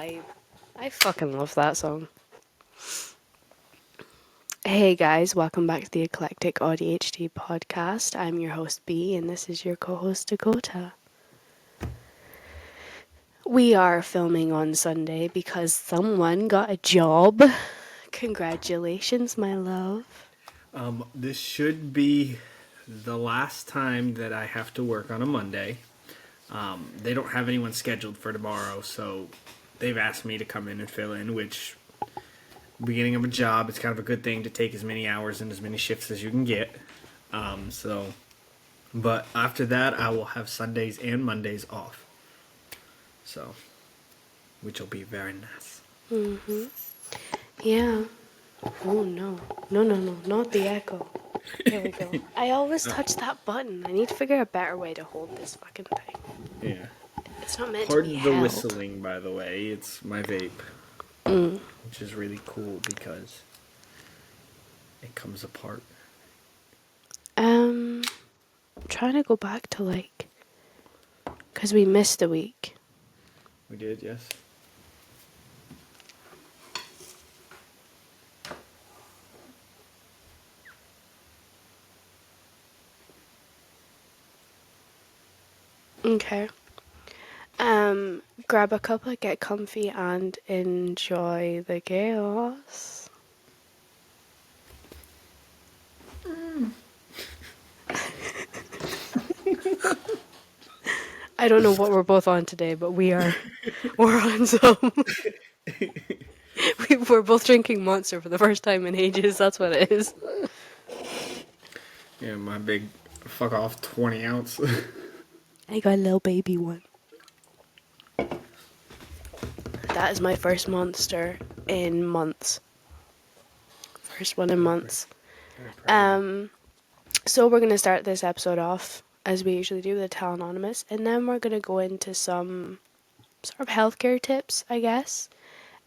vibe. I fucking love that song. Hey guys, welcome back to the Eclectic ADHD podcast. I'm your host B, and this is your co-host Dakota. We are filming on Sunday because someone got a job. Congratulations, my love. This should be the last time that I have to work on a Monday. They don't have anyone scheduled for tomorrow, so they've asked me to come in and fill in, which, beginning of a job, it's kind of a good thing to take as many hours and as many shifts as you can get. But after that, I will have Sundays and Mondays off. So, which will be very nice. Yeah. Oh no. No, not the echo. There we go. I always touch that button. I need to figure out a better way to hold this fucking thing. Yeah. It's not meant to be Pardon the held. whistling, by the way. It's my vape. Which is really cool because it comes apart. I'm trying to go back to because we missed a week. We did, yes. Okay. Grab a cuppa, get comfy, and enjoy the chaos. I don't know what we're both on today, but we're on some. We're both drinking Monster for the first time in ages. That's what it is. Yeah, my big fuck off 20 ounce. I got a little baby one. That is my first Monster in months. First one in months. So we're going to start this episode off, as we usually do, with a Tell Anonymous, and then we're going to go into some sort of healthcare tips, I guess,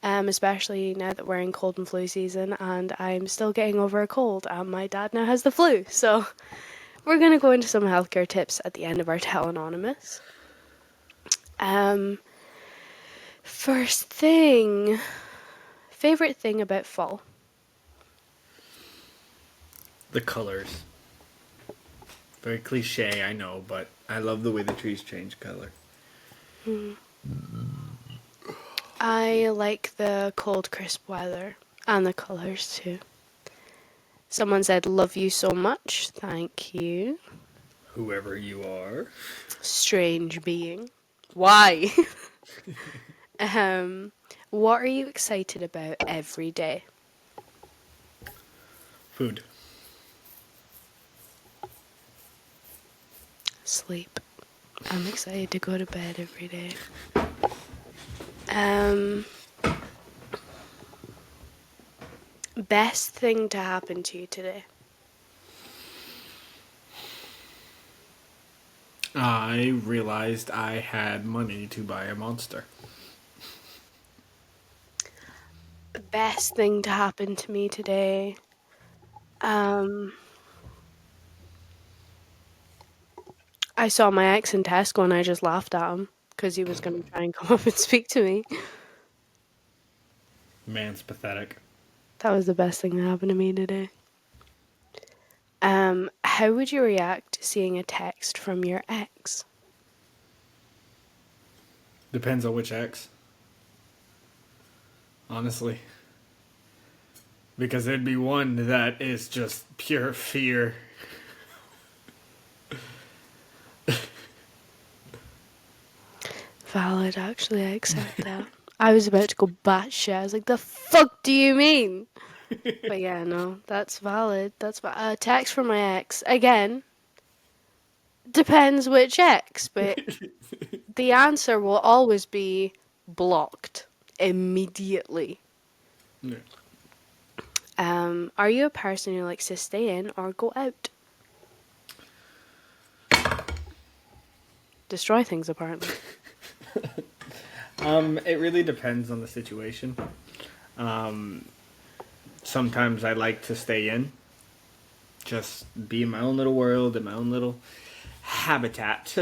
especially now that we're in cold and flu season, and I'm still getting over a cold, and my dad now has the flu, so we're going to go into some healthcare tips at the end of our Tell Anonymous. First thing, favorite thing about fall? The colors. Very cliche, I know, but I love the way the trees change color. I like the cold, crisp weather, and the colours too. Someone said, "Love you so much." Thank you. Whoever you are. Strange being. Why? What are you excited about every day? Food. Sleep. I'm excited to go to bed every day. Best thing to happen to you today? I realized I had money to buy a Monster. Best thing to happen to me today? I saw my ex in Tesco and I just laughed at him because he was going to try and come up and speak to me. Man's pathetic. That was the best thing that happened to me today. How would you react to seeing a text from your ex? Depends on which ex. Honestly. Because there'd be one that is just pure fear. Valid, actually, I accept that. I was about to go batshit. I was like, the fuck do you mean? But yeah, no, that's valid. That's a text from my ex. Again, depends which ex, but the answer will always be blocked immediately. Yeah. Are you a person who likes to stay in or go out? Destroy things, apparently. It really depends on the situation. Sometimes I like to stay in. Just be in my own little world, in my own little habitat.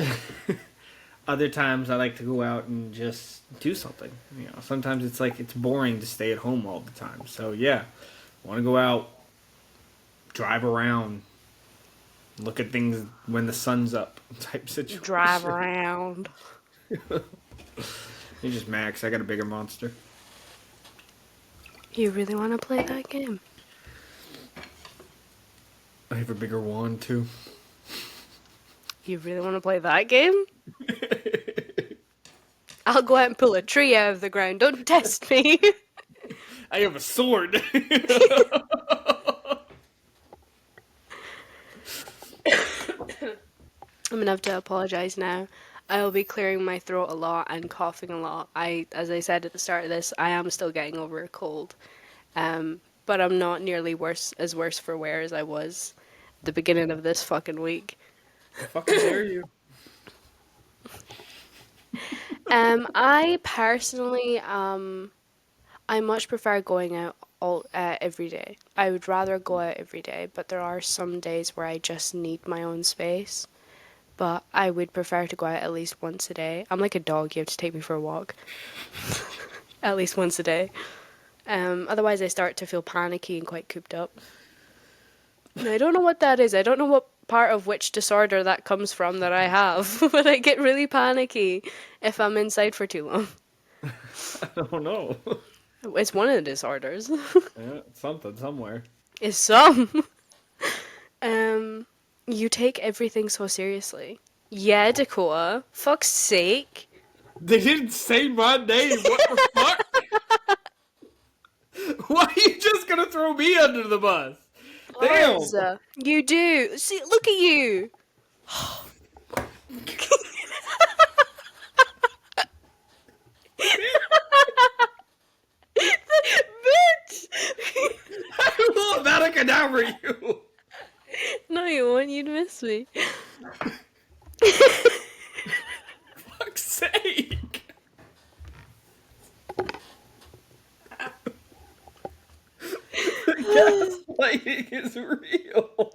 Other times I like to go out and just do something. Sometimes it's like it's boring to stay at home all the time. So yeah, want to go out, drive around, look at things when the sun's up type Drive situation. around. You just max. I got a bigger monster. You really want to play that game? I have a bigger wand too. You really want to play that game? I'll go out and pull a tree out of the ground. Don't test me. I have a sword. I'm gonna have to apologize now. I'll be clearing my throat a lot and coughing a lot. As I said at the start of this, I am still getting over a cold. But I'm not nearly worse for wear as I was at the beginning of this fucking week. Fucking dare you? I personally, I much prefer going out every day. I would rather go out every day, but there are some days where I just need my own space. But I would prefer to go out at least once a day. I'm like a dog, you have to take me for a walk. At least once a day. Otherwise I start to feel panicky and quite cooped up. And I don't know what that is. I don't know what part of which disorder that comes from that I have. But I get really panicky if I'm inside for too long. I don't know. It's one of the disorders. Yeah, something somewhere. It's some. You take everything so seriously. Yeah, Dakota. Fuck's sake. They didn't say my name. What the fuck? Why are you just gonna throw me under the bus? Damn. Buzz. You do. See, look at you. Bitch! I will Vatican over you. No, you won't. You'd miss me. Fuck's sake. The gaslighting is real.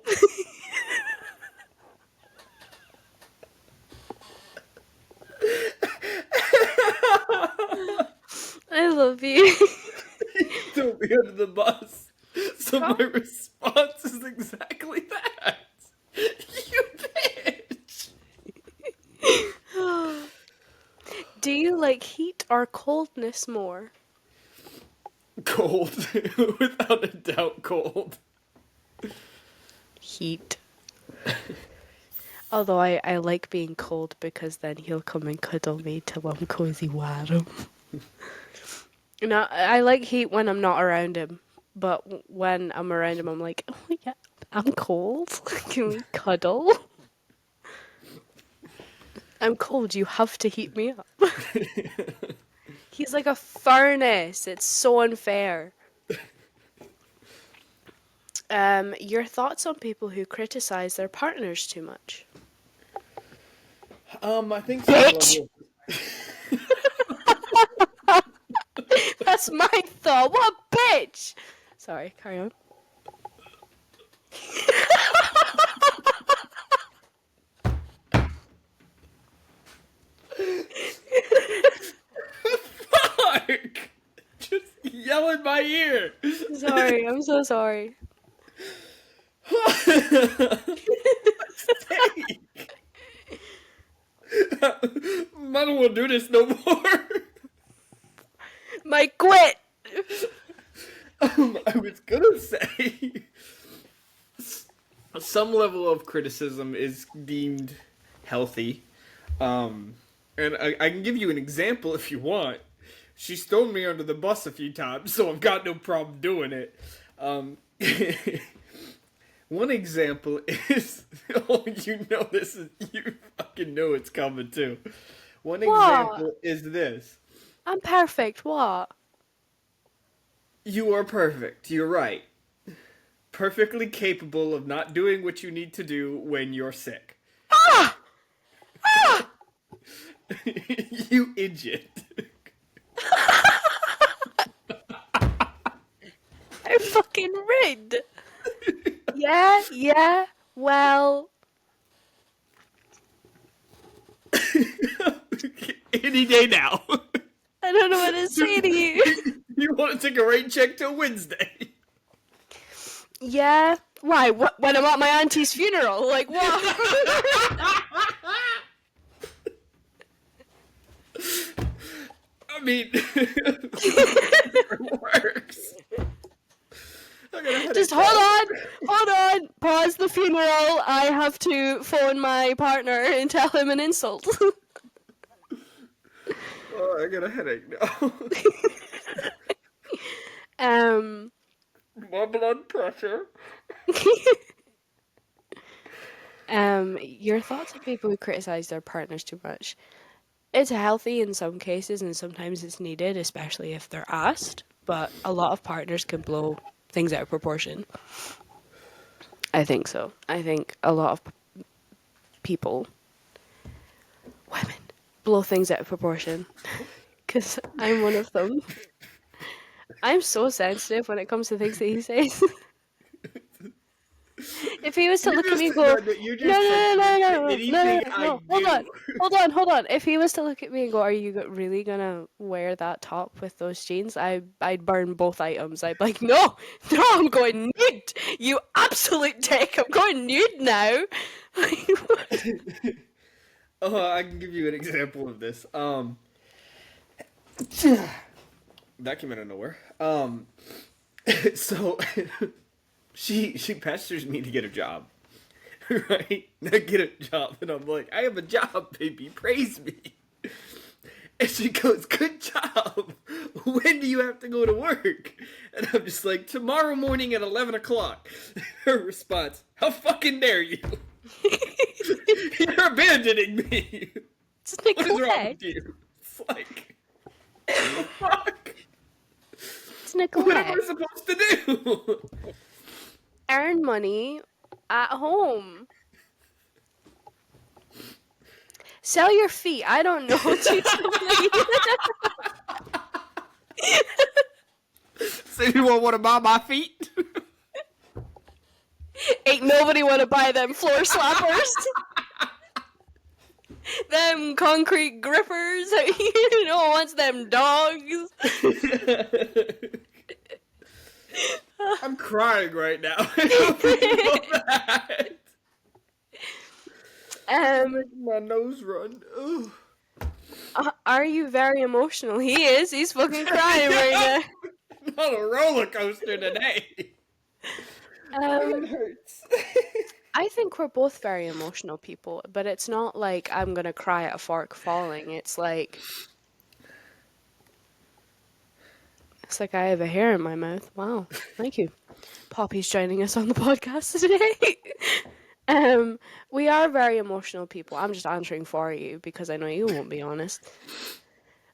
I love you. Throw me under the bus. So my response is exactly that. You bitch. Do you like heat or coldness more? Cold. Without a doubt, cold. Heat. Although I like being cold because then he'll come and cuddle me till I'm cozy warm. No, I like heat when I'm not around him, but when I'm around him, I'm like, oh yeah, I'm cold. Can we cuddle? I'm cold. You have to heat me up. He's like a furnace. It's so unfair. Your thoughts on people who criticize their partners too much? I think Bitch! That's my thought. What a bitch! Sorry, carry on. Fuck! Just yell in my ear. Sorry, I'm so sorry. I don't want to do this no more. My quit! I was gonna say some level of criticism is deemed healthy. And I can give you an example if you want. She's thrown me under the bus a few times, so I've got no problem doing it. One example is, oh, you know this is, you fucking know it's coming too. One example is this. I'm perfect, what? You are perfect, you're right. Perfectly capable of not doing what you need to do when you're sick. Ah! Ah! You idiot. I'm fucking rigged. Yeah, well. any day now. I don't know what to say to you. You want to take a rain check till Wednesday? Yeah. Why? What? When I'm at my auntie's funeral? Like what? I mean, it works. Just hold on. Pause the funeral. I have to phone my partner and tell him an insult. Oh, I got a headache now. My blood pressure. Your thoughts on people who criticize their partners too much? It's healthy in some cases, and sometimes it's needed, especially if they're asked. But a lot of partners can blow things out of proportion. I think so. I think a lot of people, women, blow things out of proportion. Because I'm one of them. I'm so sensitive when it comes to things that he says. If he was to look at me and go, no, hold on. If he was to look at me and go, are you really gonna wear that top with those jeans? I'd burn both items. I'd be like, no, I'm going nude. You absolute dick. I'm going nude now. I can give you an example of this. That came out of nowhere. So she pesters me to get a job, right? I get a job, and I'm like, I have a job, baby. Praise me. And she goes, good job. When do you have to go to work? And I'm just like, tomorrow morning at 11 o'clock. Her response, how fucking dare you? You're abandoning me. What is wrong with you? It's like, what the fuck? It's neglect. What am I supposed to do? Earn money at home. Sell your feet. I don't know. So you won't want to buy my feet? Ain't nobody want to buy them floor slappers. Them concrete grippers. You know, wants them dogs. I'm crying right now. I my nose run. Are you very emotional? He is. He's fucking crying right now. Not a roller coaster today. It hurts. I think we're both very emotional people, but it's not like I'm gonna cry at a fork falling. It's like I have a hair in my mouth. Wow, thank you. Poppy's joining us on the podcast today. We are very emotional people. I'm just answering for you because I know you won't be honest.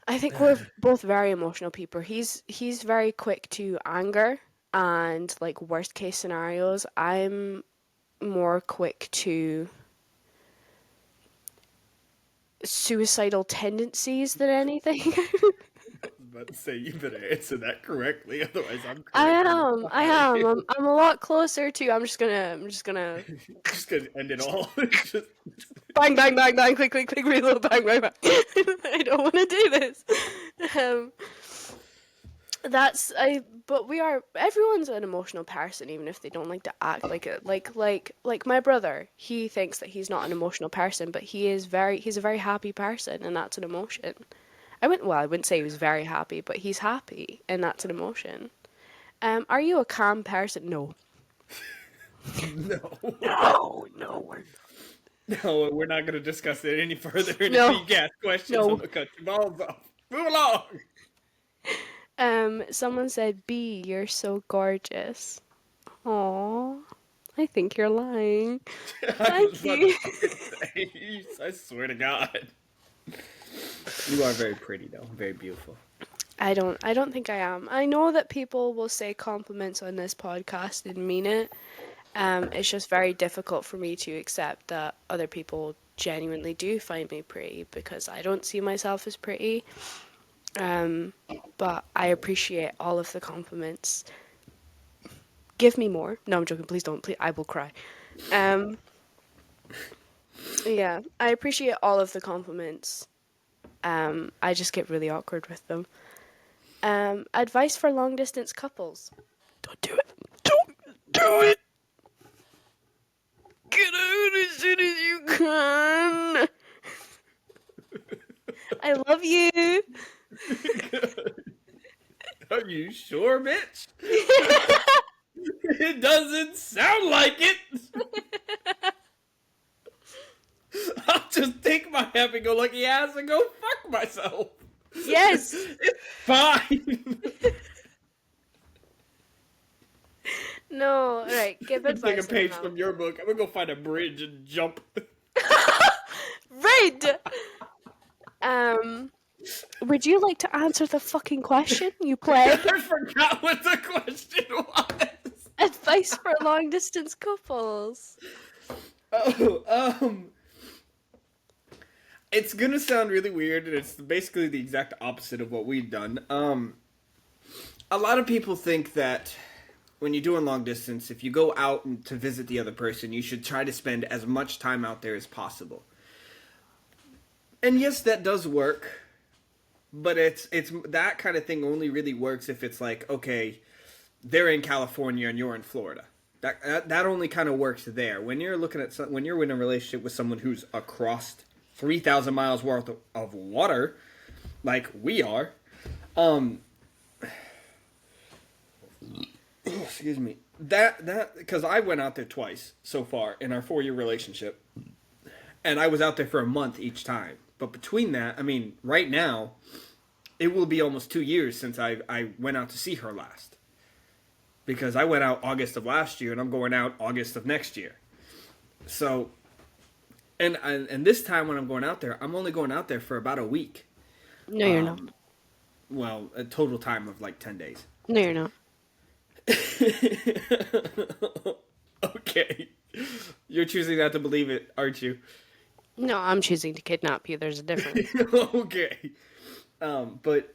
I think we're both very emotional people. He's very quick to anger and like worst case scenarios. I'm more quick to suicidal tendencies than anything. I was about to say you better answer that correctly, otherwise I'm crying. I am. I'm a lot closer to. I'm just gonna just gonna end it all. Just bang, bang, bang, bang, click, click, click, reload, bang, bang, bang. I don't want to do this. But we are. Everyone's an emotional person, even if they don't like to act like it. Like my brother. He thinks that he's not an emotional person, but he's a very happy person, and that's an emotion. I wouldn't say he was very happy, but he's happy, and that's an emotion. Are you a calm person? No. No, we're not going to discuss it any further. And if you ask questions, I'm going to cut your balls off. Move along. Someone said, B, you're so gorgeous. Aww. I think you're lying. Thank you. I swear to God. You are very pretty, though. Very beautiful. I don't think I am. I know that people will say compliments on this podcast and mean it. It's just very difficult for me to accept that other people genuinely do find me pretty because I don't see myself as pretty. But I appreciate all of the compliments. Give me more. No, I'm joking. Please don't. Please, I will cry. Yeah, I appreciate all of the compliments. I just get really awkward with them. Advice for long distance couples. Don't do it. Don't do it. Get out as soon as you can. I love you. Are you sure, bitch? It doesn't sound like it. I'll just take my happy-go-lucky ass and go fuck myself. Yes. It's fine. No, right. Give I'm taking a advice. page from your book. I'm gonna go find a bridge and jump. Right. Would you like to answer the fucking question, you pleb? I forgot what the question was. Advice for long distance couples. Oh, it's gonna sound really weird, and it's basically the exact opposite of what we've done. A lot of people think that when you're doing long distance, if you go out to visit the other person, you should try to spend as much time out there as possible. And yes, that does work, but it's that kind of thing only really works if it's like, okay, they're in California and you're in Florida. That only kind of works there. When you're looking at when you're in a relationship with someone who's across 3,000 miles worth of water, like we are, excuse me. That because I went out there twice so far in our 4-year relationship, and I was out there for a month each time. But between that, I mean, right now, it will be almost 2 years since I went out to see her last. Because I went out August of last year, and I'm going out August of next year. So, and this time when I'm going out there, I'm only going out there for about a week. No, you're not. Well, a total time of like 10 days. No, you're not. Okay. You're choosing not to believe it, aren't you? No, I'm choosing to kidnap you. There's a difference. Okay. But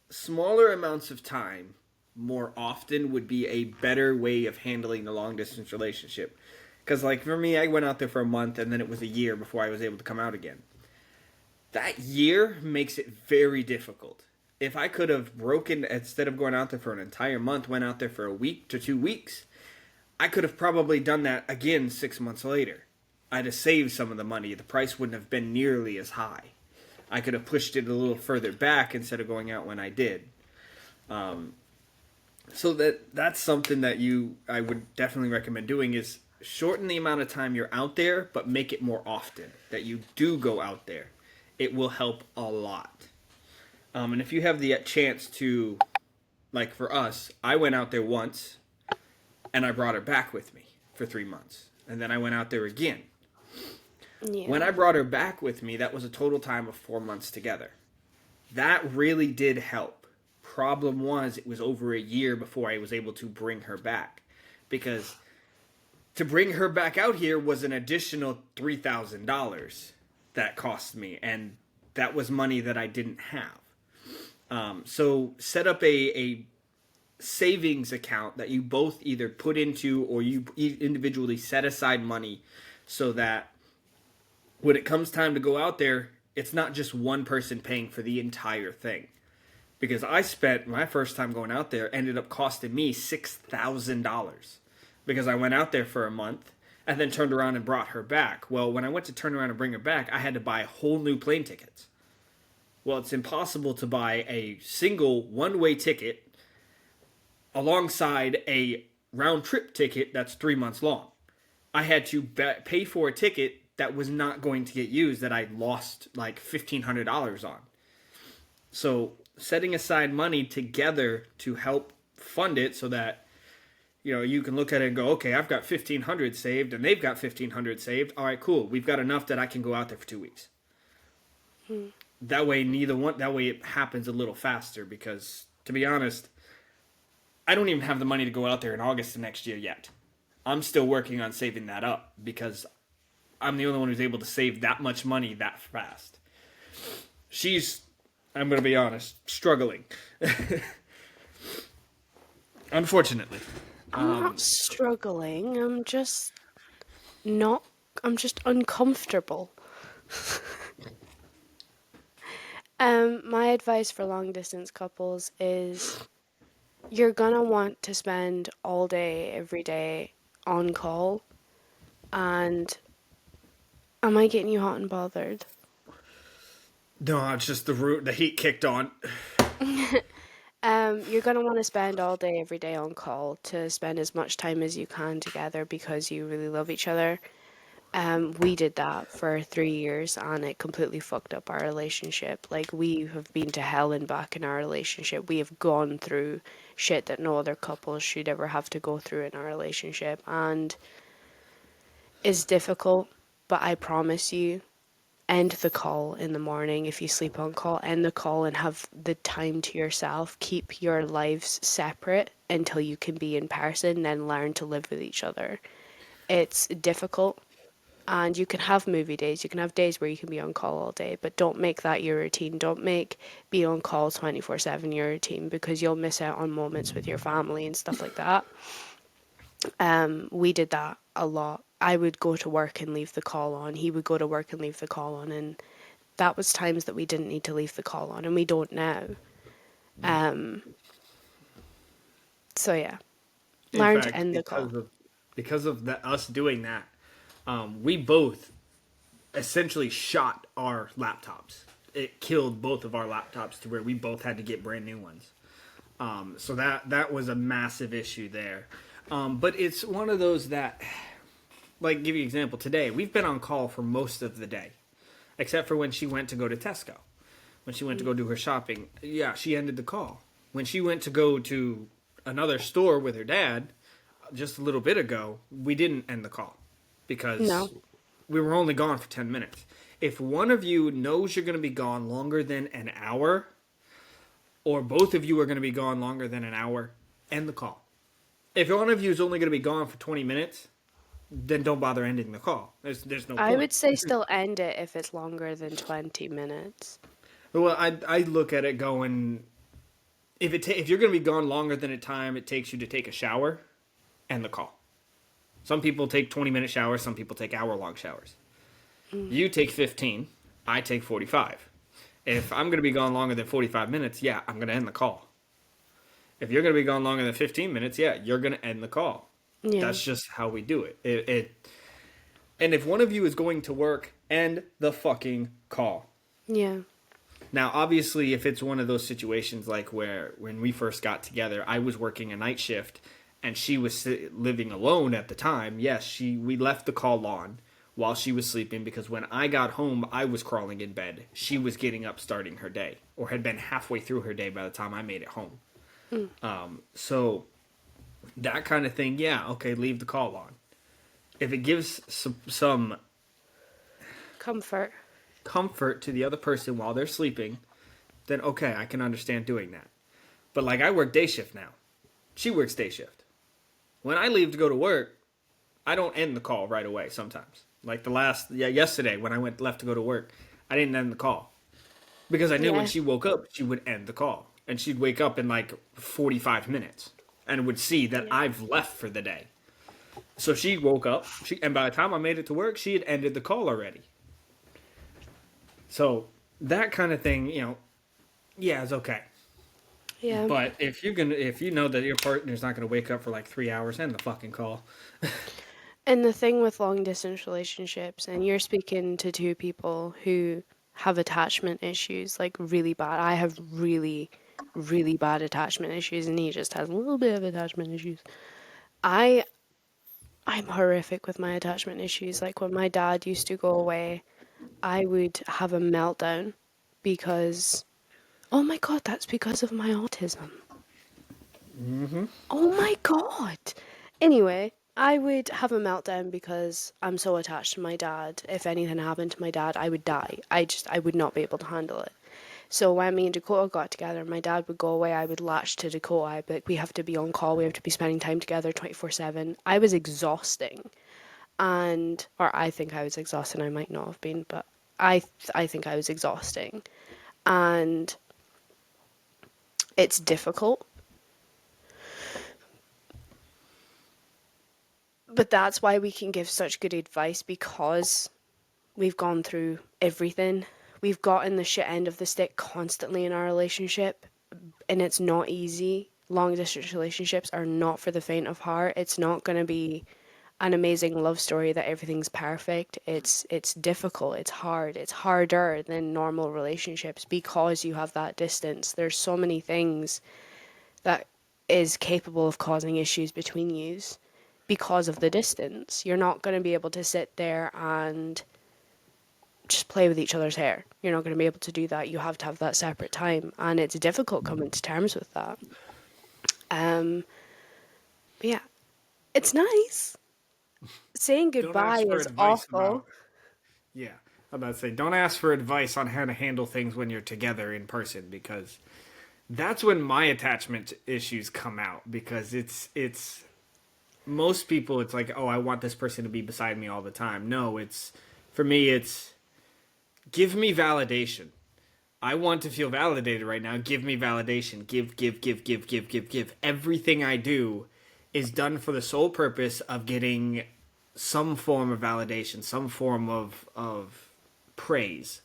smaller amounts of time more often would be a better way of handling the long distance relationship. Because, like, for me, I went out there for a month and then it was a year before I was able to come out again. That year makes it very difficult. If I could have broken, instead of going out there for an entire month, went out there for a week to 2 weeks, I could have probably done that again 6 months later. I'd have saved some of the money. The price wouldn't have been nearly as high. I could have pushed it a little further back instead of going out when I did. So that's something that I would definitely recommend doing is shorten the amount of time you're out there, but make it more often that you do go out there. It will help a lot. And if you have the chance to, like for us, I went out there once, and I brought her back with me for 3 months. And then I went out there again. Yeah. When I brought her back with me, that was a total time of 4 months together. That really did help. Problem was, it was over a year before I was able to bring her back. Because to bring her back out here was an additional $3,000 that cost me. And that was money that I didn't have. So set up a savings account that you both either put into or you individually set aside money so that when it comes time to go out there, it's not just one person paying for the entire thing. Because I spent my first time going out there ended up costing me $6,000 because I went out there for a month and then turned around and brought her back. Well, when I went to turn around and bring her back, I had to buy whole new plane tickets. Well, it's impossible to buy a single one-way ticket alongside a round-trip ticket that's 3 months long. I had to pay for a ticket that was not going to get used that I lost like $1,500 on. So setting aside money together to help fund it so that you can look at it and go, okay, I've got $1,500 saved and they've got $1,500 saved. All right, cool. We've got enough that I can go out there for 2 weeks. That way, it happens a little faster because, to be honest, I don't even have the money to go out there in August of next year yet. I'm still working on saving that up because I'm the only one who's able to save that much money that fast. She's, I'm going to be honest, struggling. Unfortunately. I'm not struggling. I'm just uncomfortable. My advice for long distance couples is you're gonna want to spend all day, every day on call. And am I getting you hot and bothered? No, it's just the heat kicked on. You're gonna want to spend all day, every day on call to spend as much time as you can together because you really love each other. We did that for 3 years and it completely fucked up our relationship. Like, we have been to hell and back in our relationship. We have gone through shit that no other couple should ever have to go through in our relationship. And it's difficult, but I promise you, end the call in the morning if you sleep on call. End the call and have the time to yourself. Keep your lives separate until you can be in person, then learn to live with each other. It's difficult, and you can have movie days. You can have days where you can be on call all day, but don't make that your routine. Don't make being on call 24/7 your routine, because you'll miss out on moments with your family and stuff like that. We did that a lot. I would go to work and leave the call on. He would go to work and leave the call on, and that was times that we didn't need to leave the call on, and we don't now. Um, so yeah, In learn to fact, end the call. because of us doing that, we both essentially shot our laptops. It killed both of our laptops to where we both had to get brand new ones. So that was a massive issue there. But it's one of those that, like, give you an example. Today we've been on call for most of the day, except for when she went to go to Tesco. When she went to go do her shopping, yeah, she ended the call. When she went to go to another store with her dad just a little bit ago, we didn't end the call because No, we were only gone for 10 minutes. If one of you knows you're going to be gone longer than an hour, or both of you are going to be gone longer than an hour, end the call. If one of you is only going to be gone for 20 minutes, then don't bother ending the call. There's no I point. would say still end it if it's longer than 20 minutes. Well, I look at it going, if you're going to be gone longer than a time it takes you to take a shower, end the call. Some people take 20-minute showers, some people take hour-long showers. You take 15, I take 45. If I'm going to be gone longer than 45 minutes, yeah, I'm going to end the call. If you're going to be gone longer than 15 minutes, yeah, you're going to end the call. Yeah, That's just how we do it. And if one of you is going to work, end the fucking call. yeah, Now, obviously, if it's one of those situations like where when we first got together, I was working a night shift and she was living alone at the time, yes, we left the call on while she was sleeping because when I got home, I was crawling in bed. She was getting up starting her day or had been halfway through her day by the time I made it home. So that kind of thing, yeah, okay, leave the call on. If it gives some comfort. comfort to the other person while they're sleeping, then okay, I can understand doing that. But like I work day shift now. She works day shift. When I leave to go to work, I don't end the call right away sometimes. Like yesterday when I left to go to work, I didn't end the call. Because I knew when Yeah, she woke up, she would end the call. And she'd wake up in like 45 minutes and would see that yeah, I've left for the day. So she woke up, and by the time I made it to work, she had ended the call already. So that kind of thing, yeah, it's okay. yeah. But if you know that your partner's not gonna wake up for like 3 hours, end the fucking call. And the thing with long distance relationships, and you're speaking to two people who have attachment issues, like really bad. I have really, really bad attachment issues, and he just has a little bit of attachment issues. I I'm horrific with my attachment issues. Like when my dad used to go away, I would have a meltdown because, oh my God, that's because of my autism. Oh my God. Anyway, I would have a meltdown because I'm so attached to my dad. If anything happened to my dad, I would die. I would not be able to handle it. So when me and Dakota got together, my dad would go away, I would latch to Dakota. I'd be like, we have to be on call, we have to be spending time together 24/7. I was exhausting. Or I think I was exhausting, I might not have been, but I think I was exhausting. And it's difficult. But that's why we can give such good advice, because we've gone through everything. we've gotten the shit end of the stick constantly in our relationship, and it's not easy. Long distance relationships are not for the faint of heart. It's not going to be an amazing love story that everything's perfect. It's difficult, it's hard, it's harder than normal relationships because you have that distance. There's so many things that is capable of causing issues between yous because of the distance. You're not going to be able to sit there and just play with each other's hair. You're not going to be able to do that. You have to have that separate time, and it's difficult coming to terms with that. But yeah, it's nice. Saying Don't goodbye ask for is advice awful. about. Yeah, I'm about to say, don't ask for advice on how to handle things when you're together in person, because that's when my attachment issues come out. Because it's most people, it's like, oh, I want this person to be beside me all the time. No, it's for me, it's give me validation. I want to feel validated right now. Give me validation. Give. Everything I do is done for the sole purpose of getting some form of validation, some form of praise.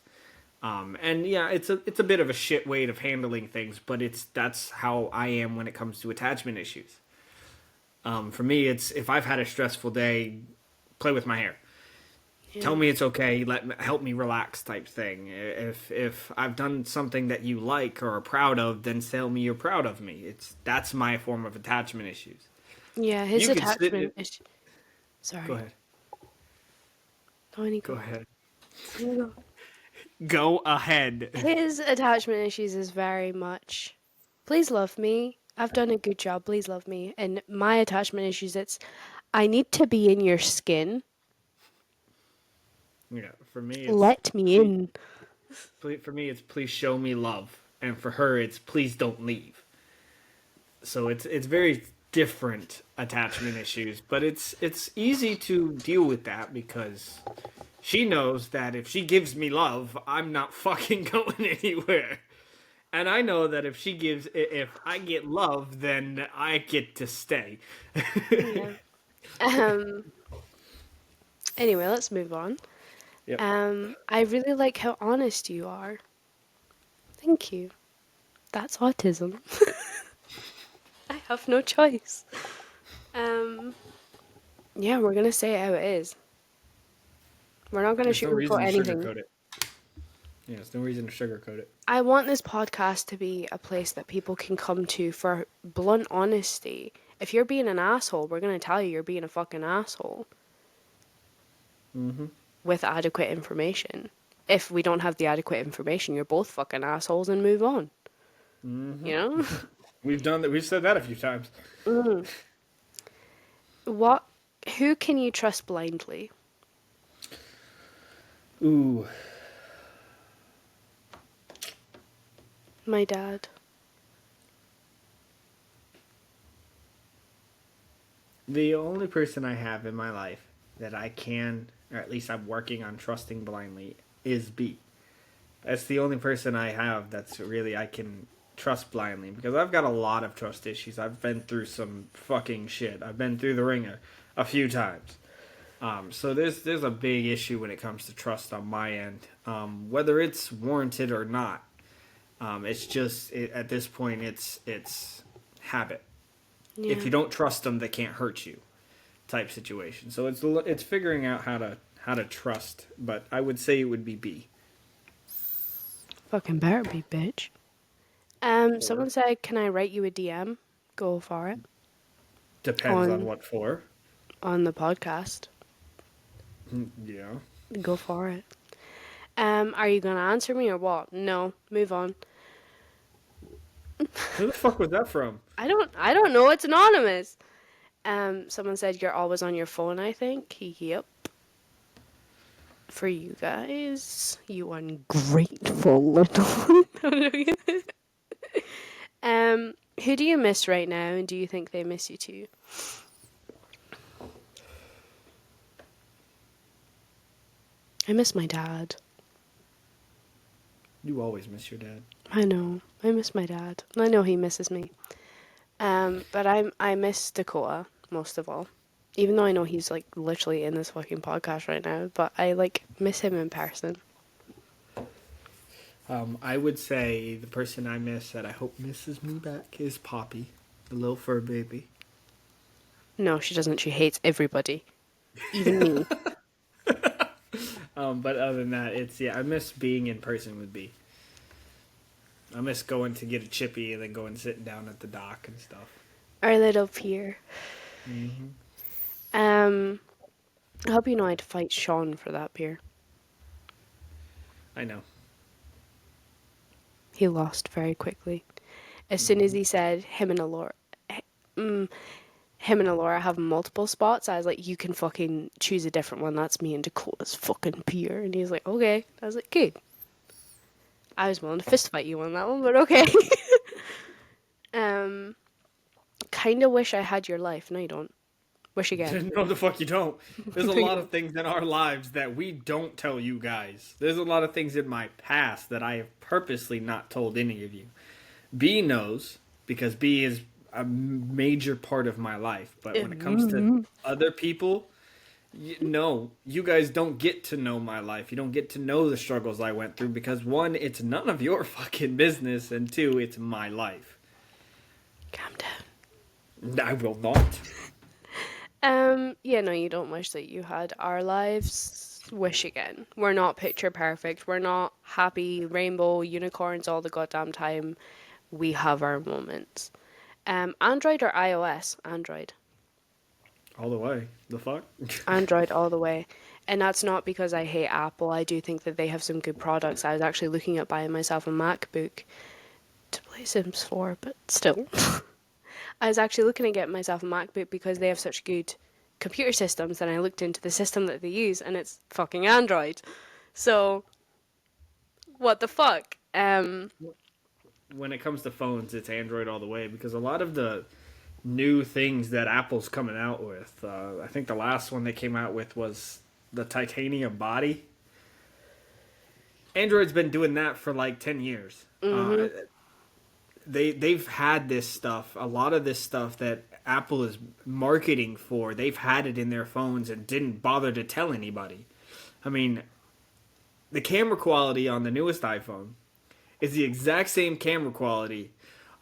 And yeah, it's a bit of a shit way of handling things, but that's how I am when it comes to attachment issues. For me, it's if I've had a stressful day, play with my hair. Tell Yeah. me it's okay. Help me relax, type thing. If I've done something that you like or are proud of, then tell me you're proud of me. That's my form of attachment issues. Yeah, his You could attachment sit. is. Go Sorry. ahead. No, I need Go go. ahead. I need go. Go ahead. His attachment issues is very much, please love me. I've done a good job. Please love me. And my attachment issues, it's, I need to be in your skin. Yeah. For me, it's Let me in. for me it's please show me love, and for her it's please don't leave. So it's very different attachment issues, but it's easy to deal with that because she knows that if she gives me love, I'm not fucking going anywhere. And I know that if I get love, then I get to stay. Yeah. Um. Anyway, let's move on. Yep. I really like how honest you are. Thank you. That's autism. I have no choice. Um. Yeah, we're gonna say it how it is. We're not gonna There's no reason sugarcoat to anything. sugarcoat it. Yeah, there's no reason to sugarcoat it. I want this podcast to be a place that people can come to for blunt honesty. If you're being an asshole, we're going to tell you you're being a fucking asshole with adequate information. If we don't have the adequate information, you're both fucking assholes and move on. You know? We've done that. We've said that a few times. What? Who can you trust blindly? Ooh, My dad. the only person I have in my life that I can, or at least I'm working on trusting blindly, is B. That's the only person I have that's really I can trust blindly because I've got a lot of trust issues. I've been through some fucking shit. I've been through the ringer a few times. So there's a big issue when it comes to trust on my end, whether it's warranted or not. It's just at this point it's habit. Yeah. If you don't trust them, they can't hurt you, type situation. So it's figuring out how to trust. But I would say it would be B. Fucking better be, bitch. Someone said, can I write you a DM? Go for it. Depends on On what for. on the podcast. Yeah. Go for it. Are you gonna answer me or what? No. Move on. Who the fuck was that from? I don't know, it's anonymous. Someone said you're always on your phone, I think. Yep. For you guys. You ungrateful little who do you miss right now and do you think they miss you too? I miss my dad. You always miss your dad. I know. I miss my dad. I know he misses me. But I miss Dakota most of all. Even though I know he's like literally in this fucking podcast right now, but I like miss him in person. I would say the person I miss that I hope misses me back is Poppy, the little fur baby. No, she doesn't. She hates everybody, even me. But other than that, it's yeah, I miss being in person with B. I miss going to get a chippy and then going sitting down at the dock and stuff. Our little peer. Hmm. Um, I hope you know I had to fight Sean for that peer. I know. He lost very quickly. As soon as Hmm. he said mm, him and Alora have multiple spots, I was like, you can fucking choose a different one. That's me and Dakota's fucking peer. And he's like, okay. I was like, good. I was willing to fist fight you on that one, but okay. um, kind of wish I had your life. No, you don't. Wish again. No, the fuck you don't. There's a No, you lot of don't. things in our lives that we don't tell you guys. There's a lot of things in my past that I have purposely not told any of you. B knows because B is a major part of my life. But when it comes to other people, no, you guys don't get to know my life. You don't get to know the struggles I went through because one, it's none of your fucking business, and two, it's my life. Calm down. I will not. Yeah, no, you don't wish that you had our lives. Wish again. We're not picture perfect. We're not happy rainbow unicorns all the goddamn time. We have our moments. Android or iOS? Android. All the way. The fuck? Android all the way. And that's not because I hate Apple. I do think that they have some good products. I was actually looking at buying myself a MacBook to play Sims 4, but still. I was actually looking at getting myself a MacBook because they have such good computer systems, and I looked into the system that they use, and it's fucking Android. So, what the fuck? When it comes to phones, it's Android all the way because a lot of the new things that Apple's coming out with, I think the last one they came out with was the titanium body. Android's been doing that for like 10 years. They've had this stuff, a lot of this stuff that Apple is marketing for. They've had it in their phones and didn't bother to tell anybody. I mean, the camera quality on the newest iPhone is the exact same camera quality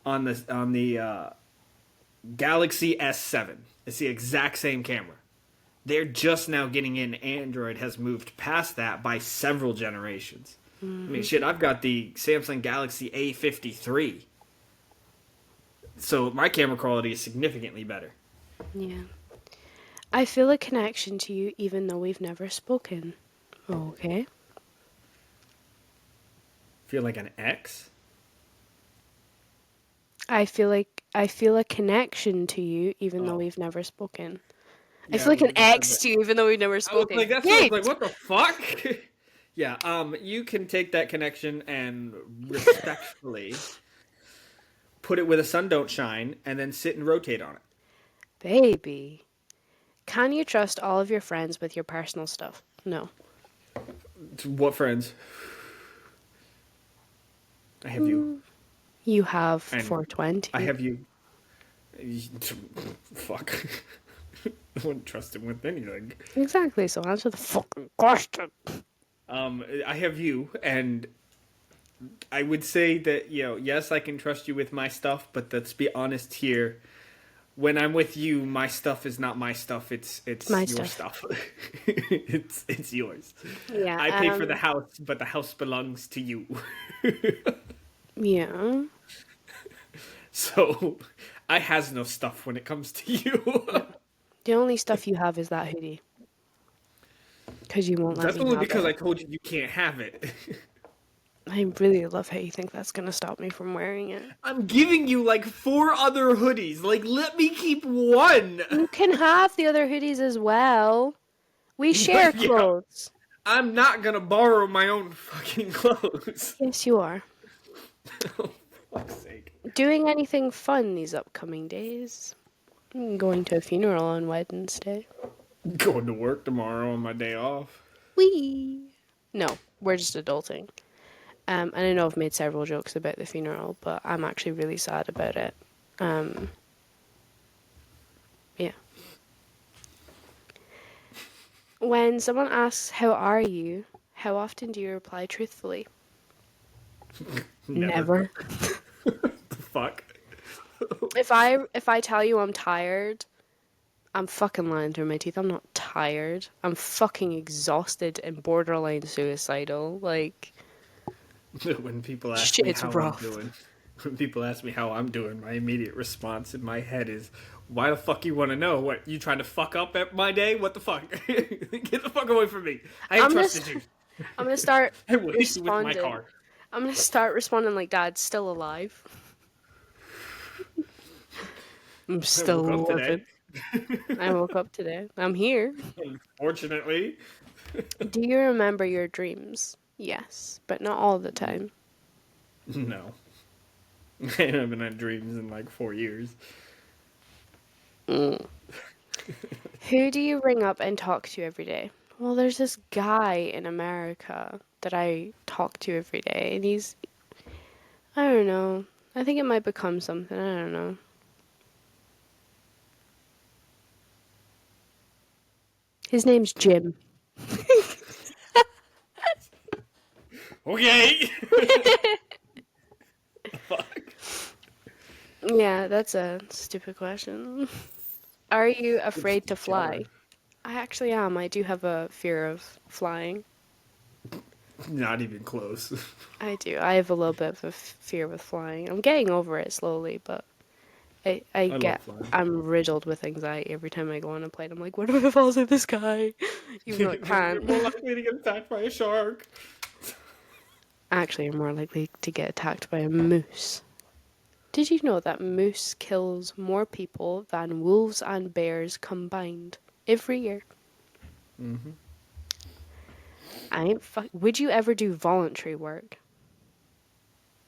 on the Galaxy S7. It's the exact same camera. They're just now getting in. Android has moved past that by several generations. I mean, shit, I've got the Samsung Galaxy A53. So my camera quality is significantly better. Yeah. I feel a connection to you even though we've never spoken. Okay. Feel like an X? I feel a connection to you even though Oh. we've never spoken. I Yeah, feel like when an you just said ex that. to you even though we've never I was spoken. like, that's what I was Good. like, what the fuck? Yeah, you can take that connection and respectfully put it where the sun don't shine and then sit and rotate on it. Baby. Can you trust all of your friends with your personal stuff? No. What friends? I have you. You have And I 420. have you. Fuck. I wouldn't trust him with anything. Exactly, so answer the fucking question. I have you, and I would say that, yes, I can trust you with my stuff, but let's be honest here. When I'm with you, my stuff is not my stuff. It's My your stuff. stuff. It's yours. Yeah, I pay for the house, but the house belongs to you. yeah. So I has no stuff when it comes to you. No. The only stuff you have is that hoodie. Because you won't let That's me only have because I it. told you you can't have it. I really love how you think that's going to stop me from wearing it. I'm giving you like 4 other hoodies. Like, let me keep one. You can have the other hoodies as well. We share Yeah, clothes. I'm not gonna borrow my own fucking clothes. Yes, you are. Oh, fuck's sake. Doing anything fun these upcoming days? I'm going to a funeral on Wednesday. Going to work tomorrow on my day off. Wee. No, we're just adulting. And I know I've made several jokes about the funeral, but I'm actually really sad about it. Yeah. When someone asks, how are you? How often do you reply truthfully? Never. Never. The fuck? If I tell you I'm tired, I'm fucking lying through my teeth. I'm not tired. I'm fucking exhausted and borderline suicidal. Like, When people ask me shit's how I'm rough. doing, when people ask me how I'm doing, my immediate response in my head is, "Why the fuck you want to know? What, you trying to fuck up at my day? What the fuck? Get the fuck away from me! I have I'm gonna, trust st- issues. I'm gonna start I'm waiting with my responding. car." I'm gonna start responding like Dad's still alive. I'm I woke up still today. living. I woke up today. I'm here. Unfortunately, Do you remember your dreams? Yes, but not all the time. no. I haven't had dreams in like 4 years. Mm. Who do you ring up and talk to every day? Well, there's this guy in America that I talk to every day, and I don't know. I think it might become something. I don't know. His name's Jim. Okay. Fuck. Yeah, that's a stupid question. Are you It's afraid to fly? John. I actually am. I do have a fear of flying. Not even close. I do. I have a little bit of a fear with flying. I'm getting over it slowly, but I, I I love get, flying. I'm riddled with anxiety every time I go on a plane. I'm like, what if it falls in the sky? Even though it You're can't. more likely to get attacked by a shark. Actually, you're more likely to get attacked by a moose. Did you know that moose kills more people than wolves and bears combined every year? Mm-hmm. Would you ever do voluntary work?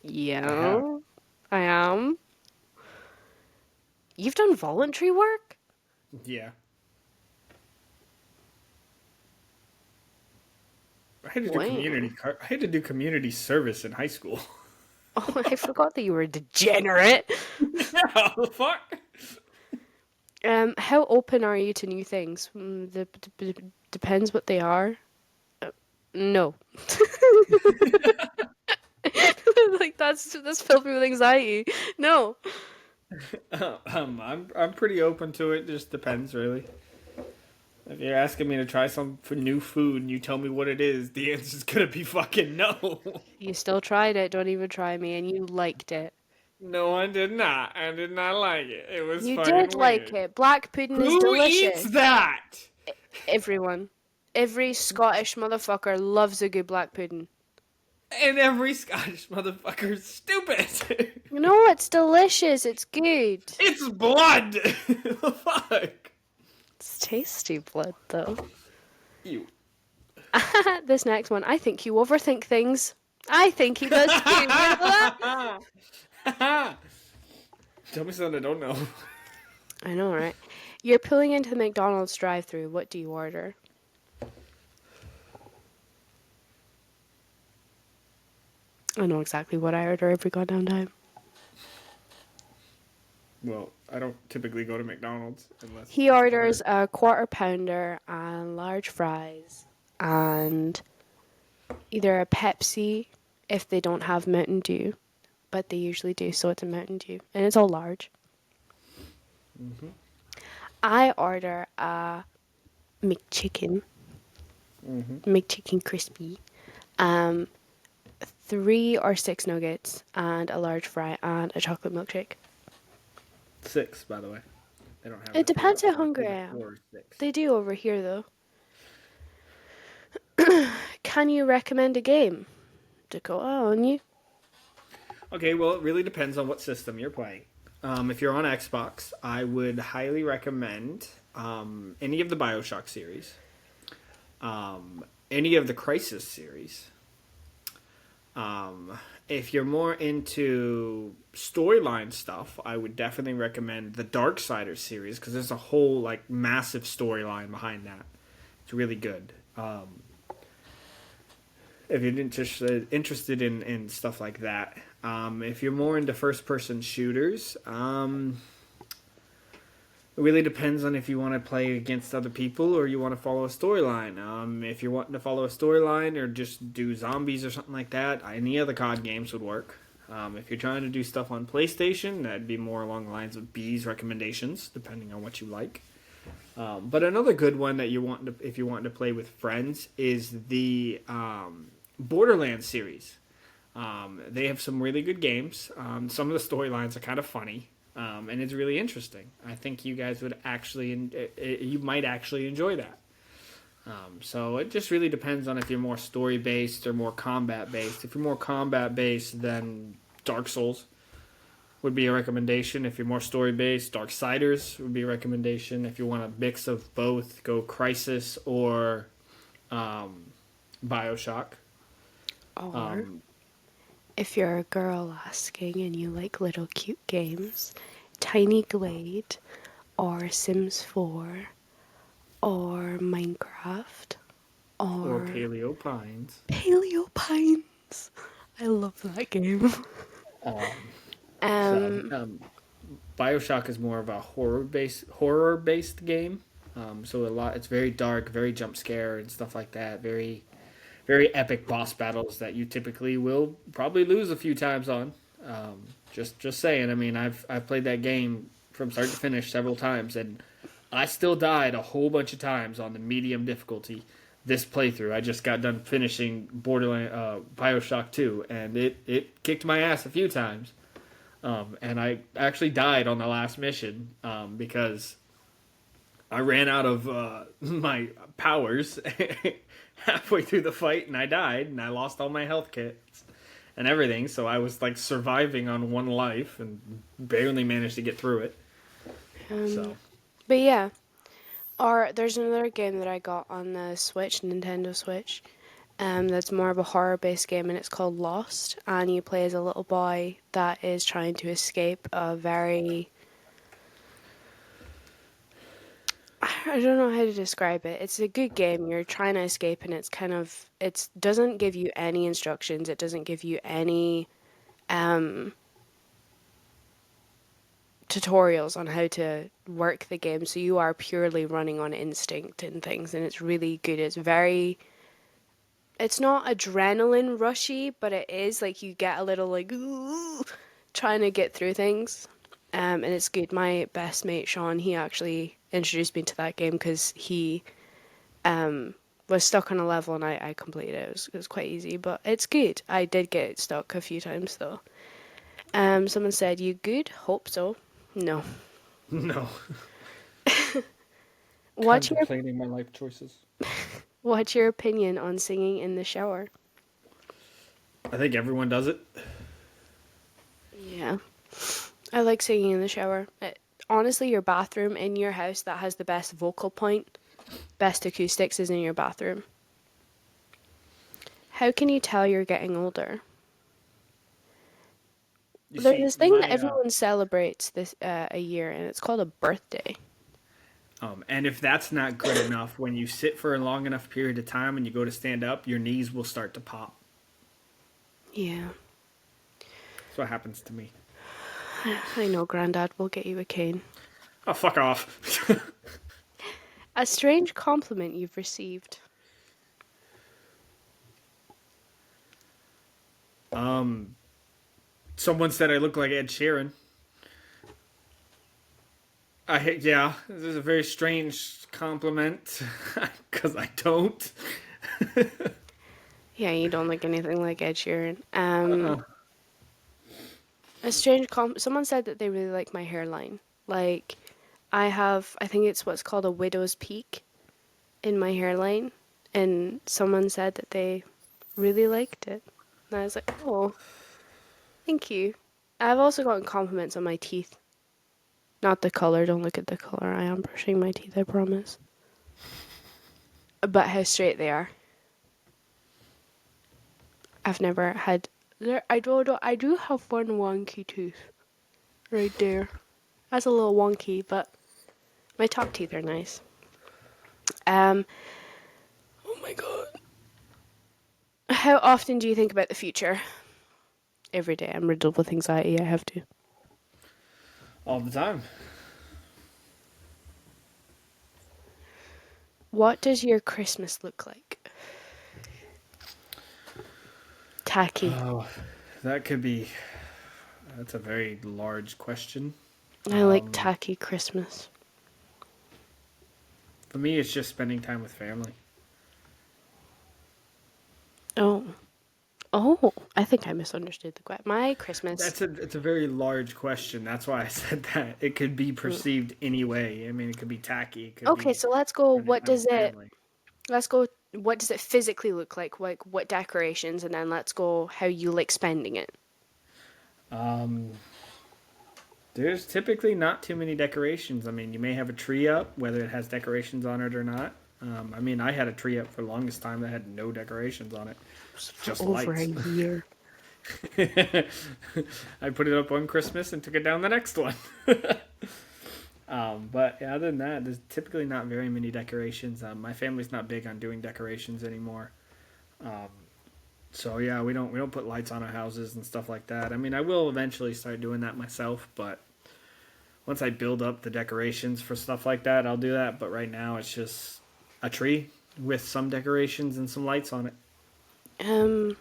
I have. Yeah, I am. You've done voluntary work? Yeah. I had to do Wow. I had to do community service in high school. Oh, I forgot that you were a degenerate. Yeah, the fuck? How open are you to new things? Depends what they are. No. Like that's filled me with anxiety. No. I'm pretty open to it. Just depends, really. If you're asking me to try some for new food and you tell me what it is, the answer's gonna be fucking no. You still tried it. Don't even try me, and you liked it. No, I did not. I did not like it. It was You did fucking like weird. it. Black pudding is Who eats delicious. that? Everyone. Every Scottish motherfucker loves a good black pudding. And every Scottish motherfucker's stupid. No, it's delicious. It's good. It's blood. The fuck. It's tasty blood, though. You. This next one, I think you overthink things. I think he does too. You know that? Tell me something I don't know. I know, right? You're pulling into the McDonald's drive-thru. What do you order? I know exactly what I order every goddamn time. Well, I don't typically go to McDonald's unless He it's orders better. a quarter pounder and large fries and either a Pepsi if they don't have Mountain Dew, but they usually do, so it's a Mountain Dew, and it's all large. Mm-hmm. I order a McChicken, Mm-hmm. McChicken crispy, um, 3 or 6 nuggets, and a large fry and a chocolate milkshake. 6, by the way. They don't have It a 3 or depends how 4. hungry I Either am. 4 or 6. They do over here though. Can you recommend a game? Dakota, on you? Okay, well, it really depends on what system you're playing. If you're on Xbox, I would highly recommend any of the Bioshock series, any of the Crisis series. If you're more into storyline stuff, I would definitely recommend the Darksiders series because there's a whole like massive storyline behind that. It's really good. If you're interested in stuff like that. If you're more into first person shooters, It really depends on if you want to play against other people or you want to follow a storyline. If you're wanting to follow a storyline or just do zombies or something like that, any of the COD games would work. If you're trying to do stuff on PlayStation, that'd be more along the lines of B's recommendations, depending on what you like. But another good one that you want to, if you want to play with friends, is the Borderlands series. They have some really good games. Some of the storylines are kind of funny, and it's really interesting. I think you guys would actually, you might actually enjoy that. So it just really depends on if you're more story based or more combat based. If you're more combat based, then Dark Souls would be a recommendation. If you're more story based, Darksiders would be a recommendation. If you want a mix of both, go Crisis or Bioshock. Or if you're a girl asking and you like little cute games, Tiny Glade or Sims 4 or Minecraft Or or Paleo Pines. Paleo Pines. I love that game. Um, so Um, Bioshock is more of a horror based game. So a lot, it's very dark, very jump scare and stuff like that. Very epic boss battles that you typically will probably lose a few times on. Just saying. I mean, I've played that game from start to finish several times, and I still died a whole bunch of times on the medium difficulty. This playthrough, I just got done finishing Bioshock 2, and it kicked my ass a few times. And I actually died on the last mission because I ran out of my powers halfway through the fight, and I died, and I lost all my health kits and everything. So I was like surviving on one life and barely managed to get through it. So but yeah, or there's another game that I got on the Switch, Nintendo Switch. That's more of a horror-based game, and it's called Lost. And you play as a little boy that is trying to escape a very I don't know how to describe it. It's a good game. You're trying to escape, and it's kind of it doesn't give you any instructions. It doesn't give you any um, tutorials on how to work the game. So you are purely running on instinct and things, and it's really good. It's not adrenaline rushy, but it is like you get a little like ooh, trying to get through things. And it's good. My best mate Sean, he actually introduced me to that game because he was stuck on a level and I completed it. It was quite easy, but it's good. I did get stuck a few times though. Someone said, "You good? Hope so." No. no, What's your contemplating my life choices. What's your opinion on singing in the shower? I think everyone does it. Yeah, I like singing in the shower. Honestly, your bathroom in your house that has the best vocal point, best acoustics is in your bathroom. How can you tell you're getting older? You There's see, this thing that my everyone celebrates this a year, and it's called a birthday. and if that's not good enough, when you sit for a long enough period of time and you go to stand up, your knees will start to pop. Yeah, That's what happens to me. I know, Grandad. We'll get you a cane. Oh, fuck off. A strange compliment you've received. Someone said I look like Ed Sheeran. Yeah, this is a very strange compliment because I don't. Yeah, you don't look anything like Ed Sheeran. Uh-uh. A strange someone said that they really like my hairline. Like, I think it's what's called a widow's peak in my hairline, and someone said that they really liked it. And I was like, oh, thank you. I've also gotten compliments on my teeth. Not the color, don't look at the color. I am brushing my teeth, I promise. But how straight they are. I've never had. I do have one wonky tooth. Right there. That's a little wonky, but my top teeth are nice. Um, oh my god. How often do you think about the future? Every day. I'm riddled with anxiety, I have to. All the time. What does your Christmas look like? Tacky. Oh, that could be. That's a very large question. I like Um, tacky Christmas. for me, it's just spending time with family. Oh. Oh, I think I misunderstood the question. My Christmas. It's a very large question. That's why I said that. It could be Mm. perceived any way. I mean, it could be tacky. It could Okay, be so let's go. spending What time does with it? family. Let's go. What does it physically look like? Like what decorations, and then let's go how you like spending it. Um, there's typically not too many decorations. I mean, you may have a tree up, whether it has decorations on it or not. I mean, I had a tree up for the longest time that had no decorations on it, For just over a lights. year. I put it up one Christmas and took it down the next one. But yeah, other than that, there's typically not very many decorations. My family's not big on doing decorations anymore. Um, so yeah, we don't put lights on our houses and stuff like that. I mean, I will eventually start doing that myself, but once I build up the decorations for stuff like that, I'll do that. But right now, it's just a tree with some decorations and some lights on it. Um,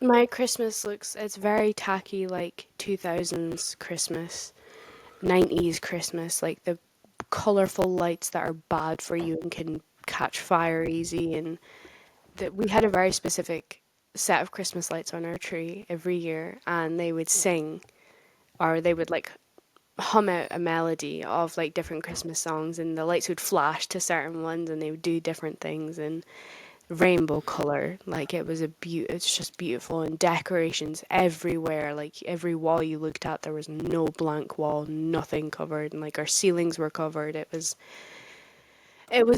my Christmas looks. It's very tacky, like 2000s Christmas, 90s Christmas, like the colorful lights that are bad for you and can catch fire easy, and that we had a very specific set of Christmas lights on our tree every year, and they would sing or they would like hum out a melody of like different Christmas songs, and the lights would flash to certain ones, and they would do different things and rainbow color. Like it was it's just beautiful, and decorations everywhere. Like every wall you looked at, there was no blank wall, nothing covered, and like our ceilings were covered. It was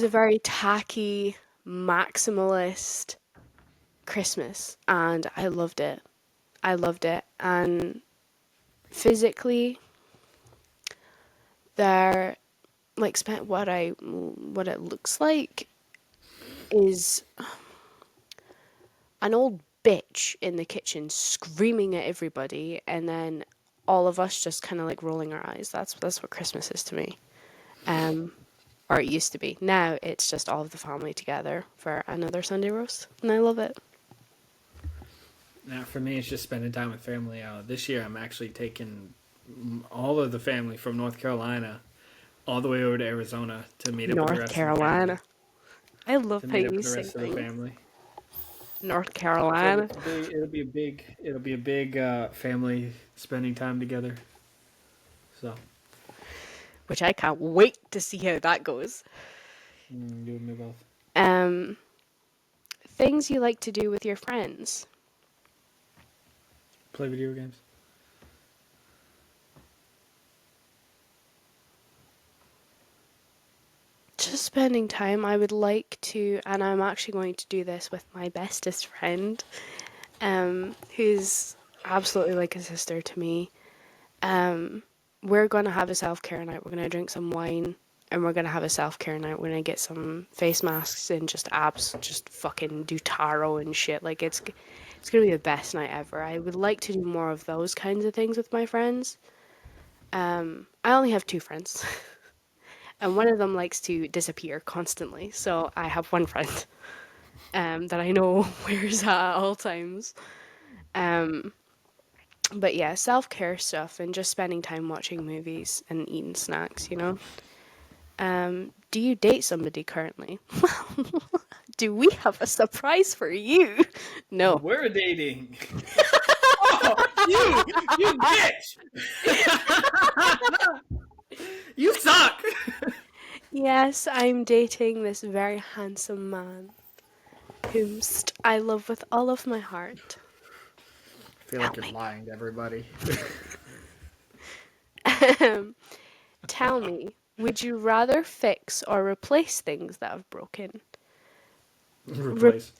a very tacky, maximalist Christmas, and I loved it. I loved it. And physically, there, like, spent what it looks like is an old bitch in the kitchen screaming at everybody, and then all of us just kind of like rolling our eyes. That's what Christmas is to me. Um, or it used to be. Now it's just all of the family together for another Sunday roast, and I love it. Now, for me, it's just spending time with family. This year, I'm actually taking all of the family from North Carolina all the way over to Arizona to meet up with the North rest of the family. Carolina. I love To how meet up you with the say rest of the things. family. North So Carolina, it'll be a big family spending time together. So which I can't wait to see how that goes. you and me both. Um, things you like to do with your friends. Play video games. Just spending time. I would like to, and I'm actually going to do this with my bestest friend, who's absolutely like a sister to me. Um, we're going to have a self care night. We're going to drink some wine, and we're going to have a self care night. We're going to get some face masks and just abs, just fucking do taro and shit. Like it's going to be the best night ever. I would like to do more of those kinds of things with my friends. I only have two friends, and one of them likes to disappear constantly. So I have one friend that I know where's at all times. Um, but yeah, self care stuff and just spending time watching movies and eating snacks, you know? Do you date somebody currently? Do we have a surprise for you? No. We're dating. Oh, you bitch! You suck. Yes, I'm dating this very handsome man, whomst I love with all of my heart. I feel like Help you're me. lying to everybody. Tell me, would you rather fix or replace things that have broken? Re- Replace.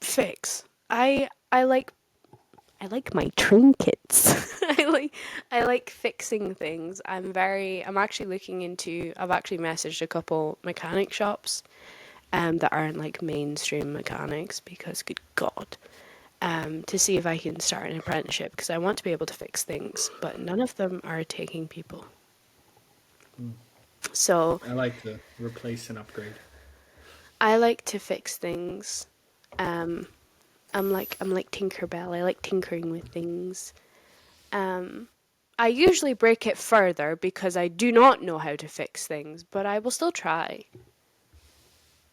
fix. I like my trinkets. I like fixing things. I'm actually looking into I've actually messaged a couple mechanic shops that aren't like mainstream mechanics because good God. To see if I can start an apprenticeship because I want to be able to fix things, but none of them are taking people. So I like to replace and upgrade. I like to fix things. Um, I'm like Tinkerbell. I like tinkering with things. Um, I usually break it further because I do not know how to fix things, but I will still try.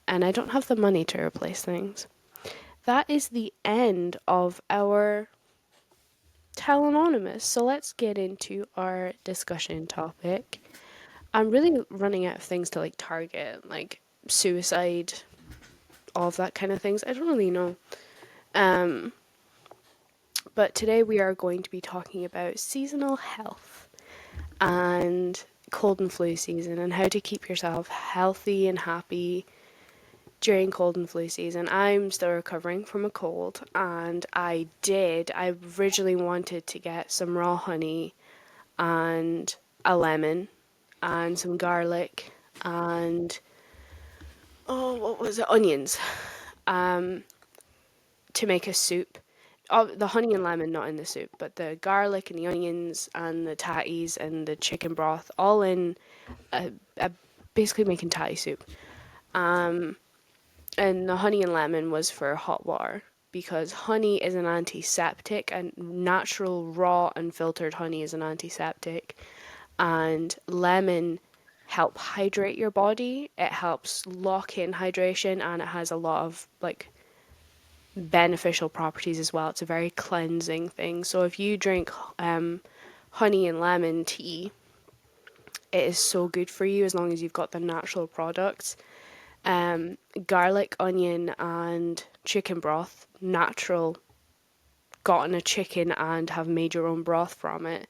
And I don't have the money to replace things. That is the end of our Tell Anonymous. So let's get into our discussion topic. I'm really running out of things to like target, like suicide, all of that kind of things. I don't really know. Um, but today we are going to be talking about seasonal health and cold and flu season and how to keep yourself healthy and happy during cold and flu season. I'm still recovering from a cold, and I originally wanted to get some raw honey and a lemon and some garlic and oh, what was it? Onions, um, to make a soup. Oh, the honey and lemon not in the soup, but the garlic and the onions and the tatties and the chicken broth all in a basically making tatty soup. Um, and the honey and lemon was for hot water because honey is an antiseptic and natural raw unfiltered honey is an antiseptic, and lemon help hydrate your body. It helps lock in hydration, and it has a lot of like beneficial properties as well. It's a very cleansing thing. So if you drink honey and lemon tea, it is so good for you as long as you've got the natural products. Garlic, onion, and chicken broth, natural, gotten a chicken and have made your own broth from it,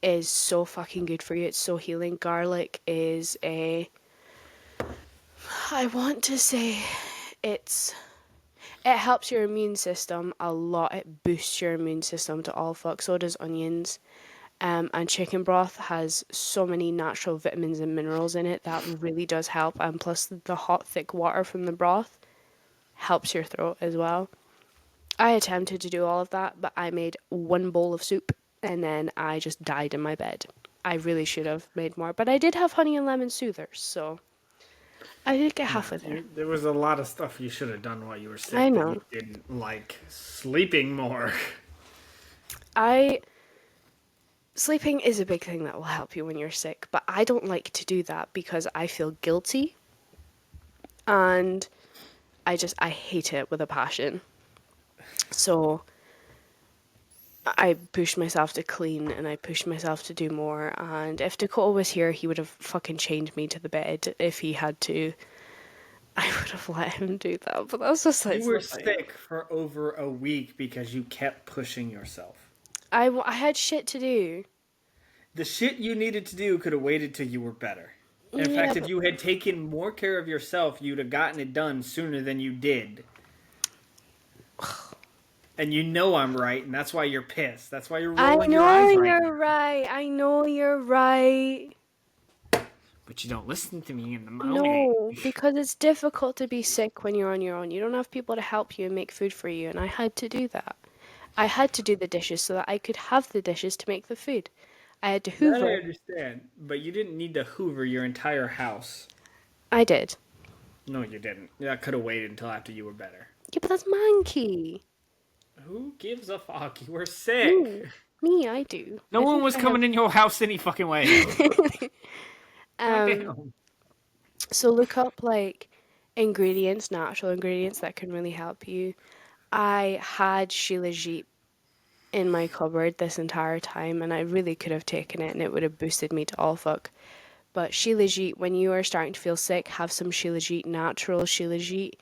is so fucking good for you. It's so healing. Garlic is I want to say it's, it helps your immune system a lot. It boosts your immune system to all fuck. So does onions. And chicken broth has so many natural vitamins and minerals in it that really does help. And plus, the hot, thick water from the broth helps your throat as well. I attempted to do all of that, but I made one bowl of soup and then I just died in my bed. I really should have made more, but I did have honey and lemon soothers, so I did get Yeah, halfway there. there was a lot of stuff you should have done while you were I sick that you know. didn't, like sleeping more. I Sleeping is a big thing that will help you when you're sick, but I don't like to do that because I feel guilty and I hate it with a passion. So I pushed myself to clean and I pushed myself to do more. And if Dakota was here, he would have fucking chained me to the bed if he had to. I would have let him do that, but that's just like You were something. sick for over a week because you kept pushing yourself. I had shit to do. The shit you needed to do could have waited till you were better. In Yeah, fact, if but you had taken more care of yourself, you'd have gotten it done sooner than you did. And you know I'm right, and that's why you're pissed. That's why you're I rolling your know eyes right you're now. right. I know you're right. But you don't listen to me in the moment. No, because it's difficult to be sick when you're on your own. You don't have people to help you and make food for you, and I had to do that. I had to do the dishes so that I could have the dishes to make the food. I had to That I hoover. understand, but you didn't need to hoover your entire house. I did. No, you didn't. That could have waited until after you were better. Yeah, but that's manky. Who gives a fuck? You were sick. Me. Me, I do. No I one think was I have. coming in your house any fucking way. Um, Goddamn. so look up like ingredients, natural ingredients that can really help you. I had Shilajit in my cupboard this entire time, and I really could have taken it, and it would have boosted me to all fuck. But Shilajit, when you are starting to feel sick, have some Shilajit, natural Shilajit.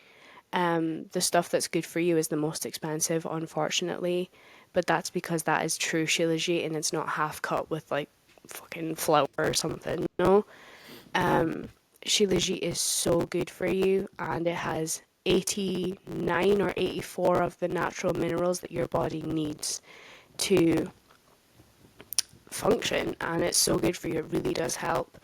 The stuff that's good for you is the most expensive, unfortunately, but that's because that is true Shilajit and it's not half cut with like fucking flour or something. No, Shilajit is so good for you, and it has 89 or 84 of the natural minerals that your body needs to function, and it's so good for you. It really does help.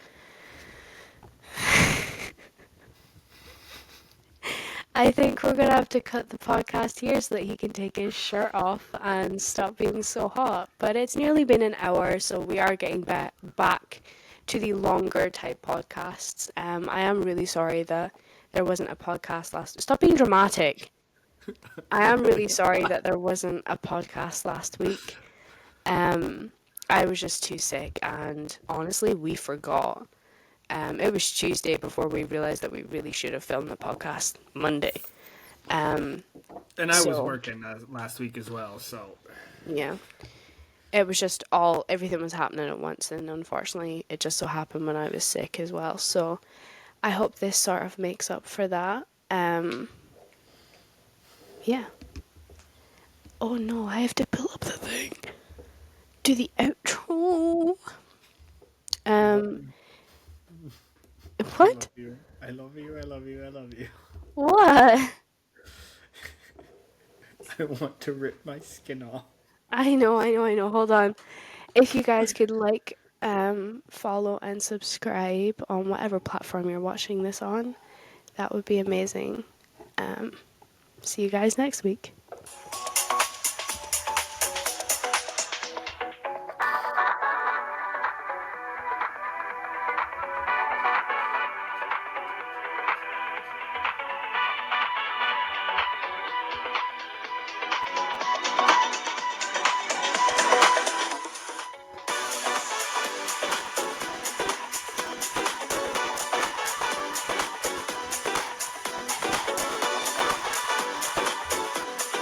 I think we're gonna have to cut the podcast here so that he can take his shirt off and stop being so hot. But it's nearly been an hour, so we are getting back to the longer type podcasts. I am really sorry that there wasn't a podcast last. Stop being dramatic. I am really sorry that there wasn't a podcast last week. I was just too sick, and honestly, we forgot. It was Tuesday before we realized that we really should have filmed the podcast Monday. And I was So working last week as well, so yeah, it was just everything was happening at once, and unfortunately, it just so happened when I was sick as well. So I hope this sort of makes up for that. Yeah. Oh no, I have to pull up the thing. Do the outro. I love Um, you. I what? love you. I love you. I love you. I love you. What? I want to rip my skin off. I know. Hold on. If you guys could follow and subscribe on whatever platform you're watching this on, that would be amazing. See you guys next week.